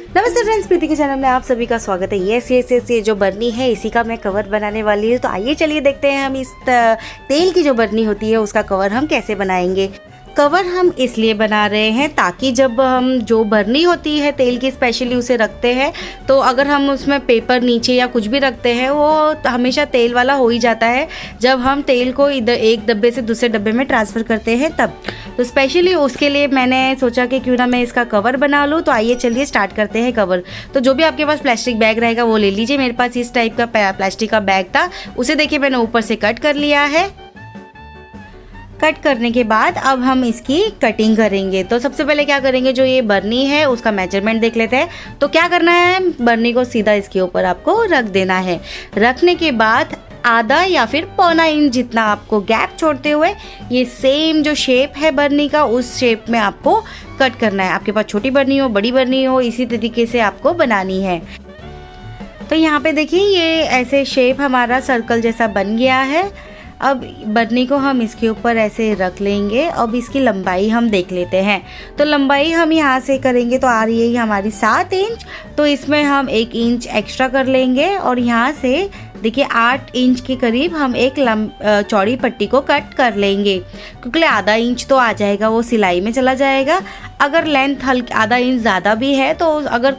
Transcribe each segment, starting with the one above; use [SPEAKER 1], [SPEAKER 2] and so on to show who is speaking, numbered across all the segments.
[SPEAKER 1] नमस्ते फ्रेंड्स, प्रीति के चैनल में आप सभी का स्वागत है। यस ये जो बर्नी है इसी का मैं कवर बनाने वाली हूँ। तो आइए चलिए देखते हैं हम इस तेल की जो बर्नी होती है उसका कवर हम कैसे बनाएंगे। कवर हम इसलिए बना रहे हैं ताकि जब हम जो बर्नी होती है तेल की स्पेशली उसे रखते हैं तो अगर हम उसमें पेपर नीचे या कुछ भी रखते हैं वो हमेशा तेल वाला हो ही जाता है जब हम तेल को इधर एक डब्बे से दूसरे डब्बे में ट्रांसफ़र करते हैं तब। तो स्पेशली उसके लिए मैंने सोचा कि क्यों ना मैं इसका कवर बना लूँ। तो आइए चलिए स्टार्ट करते हैं कवर। तो जो भी आपके पास प्लास्टिक बैग रहेगा वो ले लीजिए। मेरे पास इस टाइप का प्लास्टिक का बैग था, उसे देखिए मैंने ऊपर से कट कर लिया है। कट करने के बाद अब हम इसकी कटिंग करेंगे। तो सबसे पहले क्या करेंगे, जो ये बर्नी है उसका मेजरमेंट देख लेते हैं। तो क्या करना है, बर्नी को सीधा इसके ऊपर आपको रख देना है। रखने के बाद आधा या फिर पौना इंच जितना आपको गैप छोड़ते हुए ये सेम जो शेप है बर्नी का उस शेप में आपको कट करना है। आपके पास छोटी बर्नी हो बड़ी बर्नी हो इसी तरीके से आपको बनानी है। तो यहाँ पे देखिए ये ऐसे शेप हमारा सर्कल जैसा बन गया है। अब बर्नी को हम इसके ऊपर ऐसे रख लेंगे। अब इसकी लंबाई हम देख लेते हैं। तो लंबाई हम यहाँ से करेंगे तो आ रही है हमारी 7 इंच। तो इसमें हम 1 इंच एक्स्ट्रा कर लेंगे और यहाँ से देखिए 8 इंच के करीब हम एक चौड़ी पट्टी को कट कर लेंगे, क्योंकि आधा इंच तो आ जाएगा वो सिलाई में चला जाएगा। अगर लेंथ हल्की आधा इंच ज़्यादा भी है तो अगर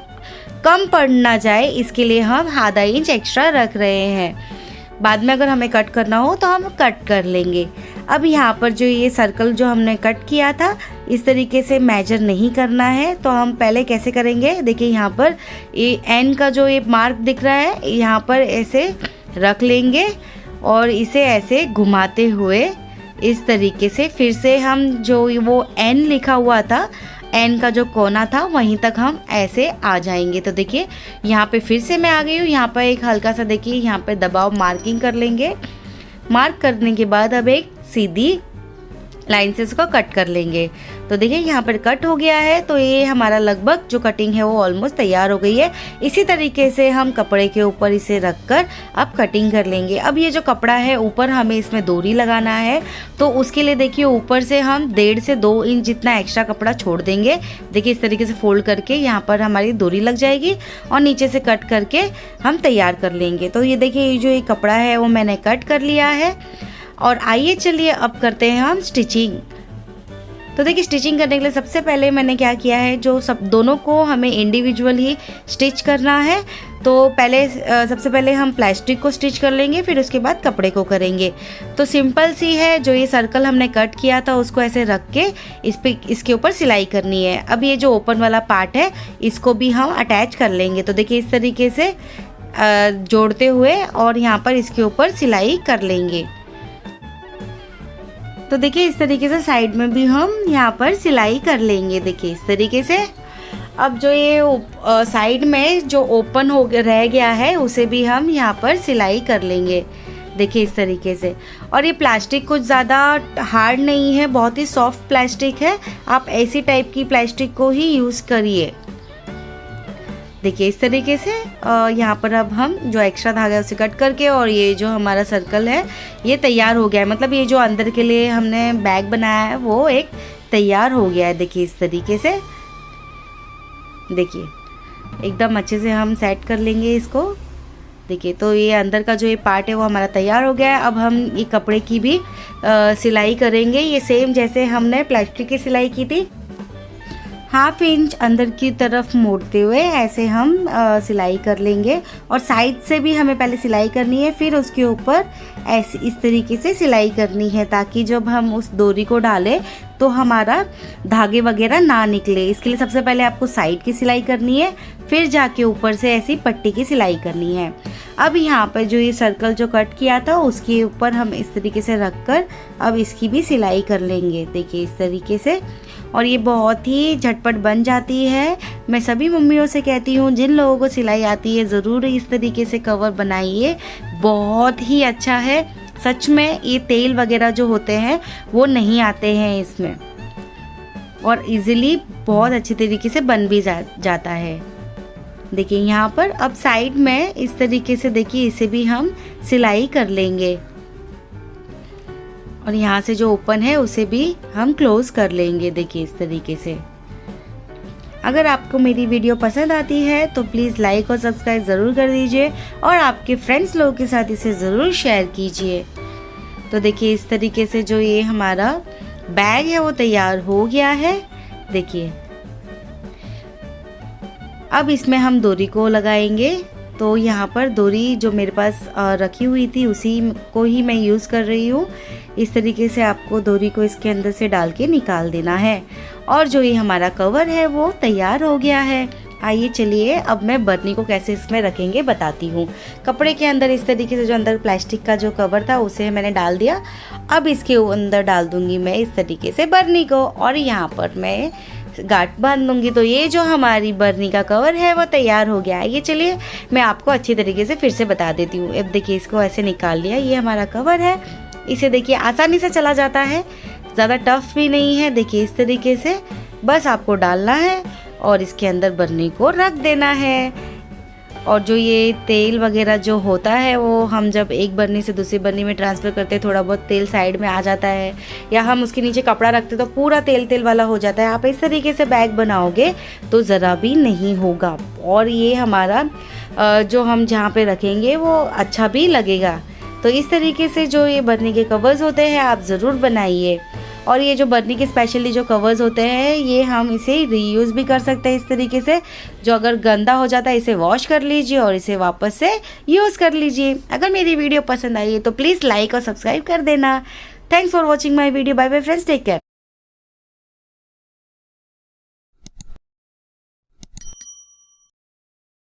[SPEAKER 1] कम पड़ ना जाए इसके लिए हम आधा इंच एक्स्ट्रा रख रहे हैं। बाद में अगर हमें कट करना हो तो हम कट कर लेंगे। अब यहाँ पर जो ये सर्कल जो हमने कट किया था इस तरीके से मेजर नहीं करना है। तो हम पहले कैसे करेंगे, देखिए यहाँ पर ये एन का जो ये मार्क दिख रहा है यहाँ पर ऐसे रख लेंगे और इसे ऐसे घुमाते हुए इस तरीके से फिर से हम जो वो एन लिखा हुआ था एन का जो कोना था वहीं तक हम ऐसे आ जाएंगे। तो देखिए यहाँ पे फिर से मैं आ गई हूँ। यहाँ पर एक हल्का सा देखिए यहाँ पे दबाव मार्किंग कर लेंगे। मार्क करने के बाद अब एक सीधी लाइन से इसको कट कर लेंगे। तो देखिए यहाँ पर कट हो गया है। तो ये हमारा लगभग जो कटिंग है वो ऑलमोस्ट तैयार हो गई है। इसी तरीके से हम कपड़े के ऊपर इसे रखकर अब कटिंग कर लेंगे। अब ये जो कपड़ा है ऊपर हमें इसमें डोरी लगाना है। तो उसके लिए देखिए ऊपर से हम 1.5 से 2 इंच जितना एक्स्ट्रा कपड़ा छोड़ देंगे। देखिए इस तरीके से फोल्ड करके यहाँ पर हमारी डोरी लग जाएगी और नीचे से कट करके हम तैयार कर लेंगे। तो ये देखिए जो ये कपड़ा है वो मैंने कट कर लिया है। और आइए चलिए अब करते हैं हम स्टिचिंग। तो देखिए स्टिचिंग करने के लिए सबसे पहले मैंने क्या किया है, जो सब दोनों को हमें इंडिविजुअल ही स्टिच करना है। तो पहले सबसे पहले हम प्लास्टिक को स्टिच कर लेंगे, फिर उसके बाद कपड़े को करेंगे। तो सिंपल सी है, जो ये सर्कल हमने कट किया था उसको ऐसे रख के इसके ऊपर सिलाई करनी है। अब ये जो ओपन वाला पार्ट है इसको भी हम अटैच कर लेंगे। तो देखिए इस तरीके से जोड़ते हुए और यहाँ पर इसके ऊपर सिलाई कर लेंगे। तो देखिए इस तरीके से साइड में भी हम यहाँ पर सिलाई कर लेंगे। देखिए इस तरीके से। अब जो ये साइड में जो ओपन हो रह गया है उसे भी हम यहाँ पर सिलाई कर लेंगे। देखिए इस तरीके से। और ये प्लास्टिक कुछ ज़्यादा हार्ड नहीं है, बहुत ही सॉफ्ट प्लास्टिक है। आप ऐसी टाइप की प्लास्टिक को ही यूज़ करिए। देखिए इस तरीके से यहाँ पर अब हम जो एक्स्ट्रा धागा है उसे कट करके और ये जो हमारा सर्कल है ये तैयार हो गया है। मतलब ये जो अंदर के लिए हमने बैग बनाया है वो एक तैयार हो गया है। देखिए इस तरीके से। देखिए एकदम अच्छे से हम सेट कर लेंगे इसको। देखिए तो ये अंदर का जो ये पार्ट है वो हमारा तैयार हो गया है। अब हम ये कपड़े की भी सिलाई करेंगे। ये सेम जैसे हमने प्लास्टिक की सिलाई की थी, 1/2 इंच अंदर की तरफ मोड़ते हुए ऐसे हम सिलाई कर लेंगे। और साइड से भी हमें पहले सिलाई करनी है, फिर उसके ऊपर ऐसे इस तरीके से सिलाई करनी है ताकि जब हम उस डोरी को डालें तो हमारा धागे वगैरह ना निकले। इसके लिए सबसे पहले आपको साइड की सिलाई करनी है, फिर जाके ऊपर से ऐसी पट्टी की सिलाई करनी है। अब यहाँ पर जो ये सर्कल जो कट किया था उसके ऊपर हम इस तरीके से रखकर अब इसकी भी सिलाई कर लेंगे। देखिए इस तरीके से। और ये बहुत ही झटपट बन जाती है। मैं सभी मम्मियों से कहती हूँ जिन लोगों को सिलाई आती है ज़रूर इस तरीके से कवर बनाइए, बहुत ही अच्छा है। सच में ये तेल वगैरह जो होते हैं वो नहीं आते हैं इसमें और इजीली बहुत अच्छी तरीके से बन भी जाता है। देखिए यहाँ पर अब साइड में इस तरीके से देखिए इसे भी हम सिलाई कर लेंगे और यहाँ से जो ओपन है उसे भी हम क्लोज कर लेंगे। देखिए इस तरीके से। अगर आपको मेरी वीडियो पसंद आती है तो प्लीज़ लाइक और सब्सक्राइब ज़रूर कर दीजिए और आपके फ्रेंड्स लोगों के साथ इसे ज़रूर शेयर कीजिए। तो देखिए इस तरीके से जो ये हमारा बैग है वो तैयार हो गया है। देखिए अब इसमें हम डोरी को लगाएंगे। तो यहाँ पर डोरी जो मेरे पास रखी हुई थी उसी को ही मैं यूज़ कर रही हूँ। इस तरीके से आपको डोरी को इसके अंदर से डाल के निकाल देना है। और जो ये हमारा कवर है वो तैयार हो गया है। आइए चलिए अब मैं बर्नी को कैसे इसमें रखेंगे बताती हूँ। कपड़े के अंदर इस तरीके से जो अंदर प्लास्टिक का जो कवर था उसे मैंने डाल दिया। अब इसके अंदर डाल दूंगी मैं इस तरीके से बर्नी को और यहाँ पर मैं गांठ बांध दूंगी। तो ये जो हमारी बर्नी का कवर है वो तैयार हो गया है। ये चलिए मैं आपको अच्छी तरीके से फिर से बता देती हूँ। अब देखिए इसको ऐसे निकाल लिया, ये हमारा कवर है। इसे देखिए आसानी से चला जाता है, ज़्यादा टफ भी नहीं है। देखिए इस तरीके से बस आपको डालना है और इसके अंदर बर्नी को रख देना है। और जो ये तेल वगैरह जो होता है वो हम जब एक बर्नी से दूसरी बर्नी में ट्रांसफ़र करते हैं थोड़ा बहुत तेल साइड में आ जाता है, या हम उसके नीचे कपड़ा रखते तो पूरा तेल तेल वाला हो जाता है। आप इस तरीके से बैग बनाओगे तो ज़रा भी नहीं होगा और ये हमारा जो हम जहाँ पे रखेंगे वो अच्छा भी लगेगा। तो इस तरीके से जो ये बर्नी के कवर्स होते हैं आप ज़रूर बनाइए। और ये जो बर्नी के स्पेशली जो कवर्स होते हैं ये हम इसे रीयूज़ भी कर सकते हैं। इस तरीके से जो अगर गंदा हो जाता है इसे वॉश कर लीजिए और इसे वापस से यूज़ कर लीजिए। अगर मेरी वीडियो पसंद आई है तो प्लीज़ लाइक और सब्सक्राइब कर देना। Thanks for watching my video. Bye bye friends, take care.